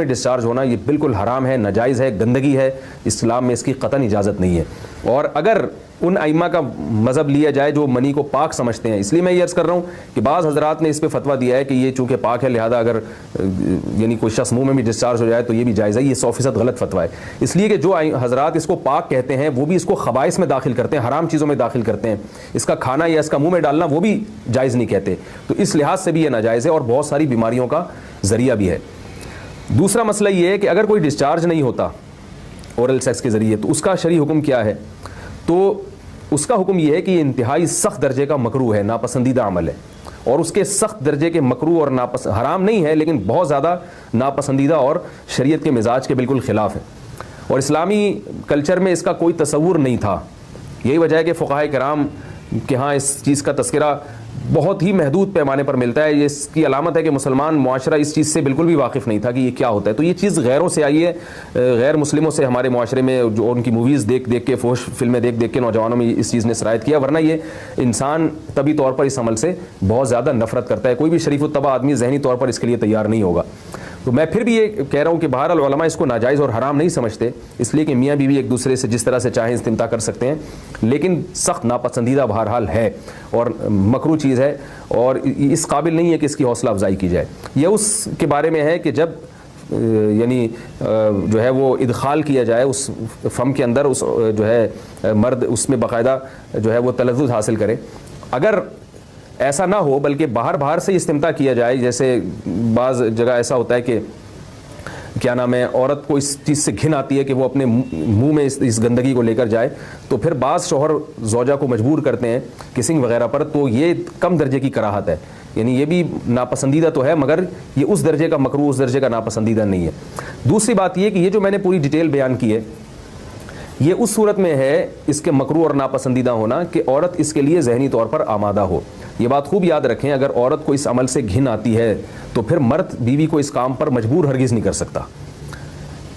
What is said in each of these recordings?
Discharge ہونا یہ بالکل حرام ہے، ناجائز ہے، گندگی ہے، اسلام میں اس کی قطعاً اجازت نہیں ہے. اور اگر ان ائمہ کا مذہب لیا جائے جو منی کو پاک سمجھتے ہیں، اس لیے میں یہ عرض کر رہا ہوں کہ بعض حضرات نے اس پہ فتویٰ دیا ہے کہ یہ چونکہ پاک ہے لہذا اگر یعنی کوئی شخص منہ میں بھی ڈسچارج ہو جائے تو یہ بھی جائز ہے. یہ 100% غلط فتویٰ ہے، اس لیے کہ جو حضرات اس کو پاک کہتے ہیں وہ بھی اس کو خبائث میں داخل کرتے ہیں، حرام چیزوں میں داخل کرتے ہیں. اس کا کھانا یا اس کا منہ میں ڈالنا وہ بھی جائز نہیں کہتے، تو اس لحاظ سے بھی یہ ناجائز ہے اور بہت ساری بیماریوں کا ذریعہ بھی ہے. دوسرا مسئلہ یہ ہے کہ اگر کوئی ڈسچارج نہیں ہوتا اورل سیکس کے ذریعے تو اس کا شرعی حکم کیا ہے؟ تو اس کا حکم یہ ہے کہ یہ انتہائی سخت درجے کا مکروہ ہے، ناپسندیدہ عمل ہے، اور اس کے سخت درجے کے مکروہ اور حرام نہیں ہے لیکن بہت زیادہ ناپسندیدہ اور شریعت کے مزاج کے بالکل خلاف ہے. اور اسلامی کلچر میں اس کا کوئی تصور نہیں تھا. یہی وجہ ہے کہ فقہائے کرام کے ہاں اس چیز کا تذکرہ بہت ہی محدود پیمانے پر ملتا ہے. یہ اس کی علامت ہے کہ مسلمان معاشرہ اس چیز سے بالکل بھی واقف نہیں تھا کہ یہ کیا ہوتا ہے. تو یہ چیز غیروں سے آئی ہے، غیر مسلموں سے ہمارے معاشرے میں، جو ان کی موویز دیکھ دیکھ کے، فحش فلمیں دیکھ دیکھ کے نوجوانوں میں اس چیز نے سرایت کیا. ورنہ یہ انسان طبی طور پر اس عمل سے بہت زیادہ نفرت کرتا ہے. کوئی بھی شریف الطبع آدمی ذہنی طور پر اس کے لیے تیار نہیں ہوگا. تو میں پھر بھی یہ کہہ رہا ہوں کہ بہرحال علماء اس کو ناجائز اور حرام نہیں سمجھتے، اس لیے کہ میاں بیوی ایک دوسرے سے جس طرح سے چاہیں استمتاع کر سکتے ہیں، لیکن سخت ناپسندیدہ بہرحال ہے اور مکروہ چیز ہے اور اس قابل نہیں ہے کہ اس کی حوصلہ افزائی کی جائے. یہ اس کے بارے میں ہے کہ جب یعنی جو ہے وہ ادخال کیا جائے اس فم کے اندر، اس جو ہے مرد اس میں باقاعدہ جو ہے وہ تلذذ حاصل کرے. اگر ایسا نہ ہو بلکہ باہر سے استمتاع کیا جائے، جیسے بعض جگہ ایسا ہوتا ہے کہ کیا نام ہے عورت کو اس چیز سے گھن آتی ہے کہ وہ اپنے منہ میں اس گندگی کو لے کر جائے، تو پھر بعض شوہر زوجہ کو مجبور کرتے ہیں کسنگ وغیرہ پر، تو یہ کم درجے کی کراہت ہے. یعنی یہ بھی ناپسندیدہ تو ہے مگر یہ اس درجے کا مکروہ، اس درجے کا ناپسندیدہ نہیں ہے. دوسری بات یہ کہ یہ جو میں نے پوری ڈیٹیل بیان کی ہے یہ اس صورت میں ہے اس کے مکروہ اور ناپسندیدہ ہونا کہ عورت اس کے لیے ذہنی طور پر آمادہ ہو. یہ بات خوب یاد رکھیں، اگر عورت کو اس عمل سے گھن آتی ہے تو پھر مرد بیوی کو اس کام پر مجبور ہرگز نہیں کر سکتا،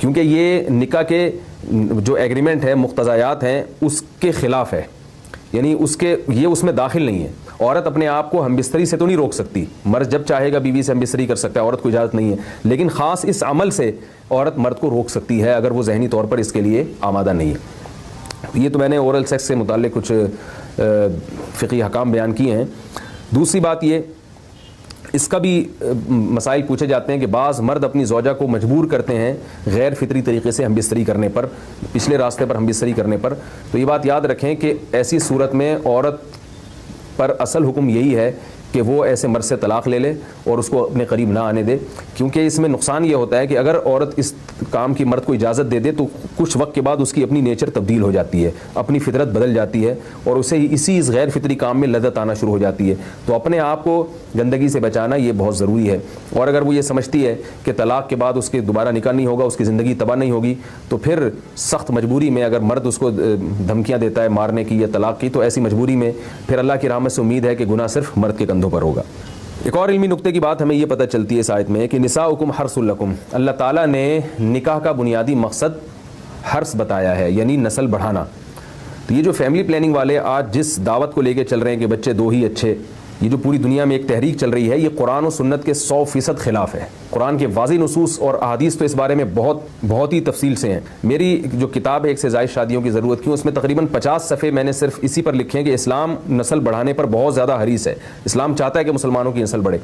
کیونکہ یہ نکاح کے جو ایگریمنٹ ہے، مقتضیات ہیں، اس کے خلاف ہے. یعنی یہ اس میں داخل نہیں ہے. عورت اپنے آپ کو ہم بستری سے تو نہیں روک سکتی، مرد جب چاہے گا بیوی سے ہم بستری کر سکتا ہے، عورت کو اجازت نہیں ہے. لیکن خاص اس عمل سے عورت مرد کو روک سکتی ہے اگر وہ ذہنی طور پر اس کے لیے آمادہ نہیں ہے. یہ تو میں نے اورل سیکس سے متعلق کچھ فقہی احکام بیان کیے ہیں. دوسری بات یہ، اس کا بھی مسائل پوچھے جاتے ہیں کہ بعض مرد اپنی زوجہ کو مجبور کرتے ہیں غیر فطری طریقے سے ہم بستری کرنے پر، پچھلے راستے پر ہم بستری کرنے پر. تو یہ بات یاد رکھیں کہ ایسی صورت میں عورت پر اصل حکم یہی ہے کہ وہ ایسے مرد سے طلاق لے لے اور اس کو اپنے قریب نہ آنے دے. کیونکہ اس میں نقصان یہ ہوتا ہے کہ اگر عورت اس کام کی مرد کو اجازت دے دے تو کچھ وقت کے بعد اس کی اپنی نیچر تبدیل ہو جاتی ہے، اپنی فطرت بدل جاتی ہے اور اسے اسی اس غیر فطری کام میں لذت آنا شروع ہو جاتی ہے. تو اپنے آپ کو گندگی سے بچانا یہ بہت ضروری ہے. اور اگر وہ یہ سمجھتی ہے کہ طلاق کے بعد اس کے دوبارہ نکاح نہیں ہوگا، اس کی زندگی تباہ نہیں ہوگی، تو پھر سخت مجبوری میں اگر مرد اس کو دھمکیاں دیتا ہے مارنے کی یا طلاق کی، تو ایسی مجبوری میں پھر اللہ کی رحمت سے امید ہے کہ گناہ صرف مرد کے کندھوں پر ہوگا. ایک اور علمی نقطے کی بات ہمیں یہ پتہ چلتی ہے اس آیت میں کہ نساؤکم حرث لکم، اللہ تعالیٰ نے نکاح کا بنیادی مقصد حرث بتایا ہے، یعنی نسل بڑھانا. تو یہ جو فیملی پلاننگ والے آج جس دعوت کو لے کے چل رہے ہیں کہ بچے دو ہی اچھے، یہ جو پوری دنیا میں ایک تحریک چل رہی ہے، یہ قرآن و سنت کے 100% خلاف ہے. قرآن کے واضح نصوص اور احادیث تو اس بارے میں بہت ہی تفصیل سے ہیں. میری جو کتاب ہے ایک سے زائد شادیوں کی ضرورت کیوں، اس میں تقریباً 50 صفحے میں نے صرف اسی پر لکھے ہیں کہ اسلام نسل بڑھانے پر بہت زیادہ حریص ہے. اسلام چاہتا ہے کہ مسلمانوں کی نسل بڑھے.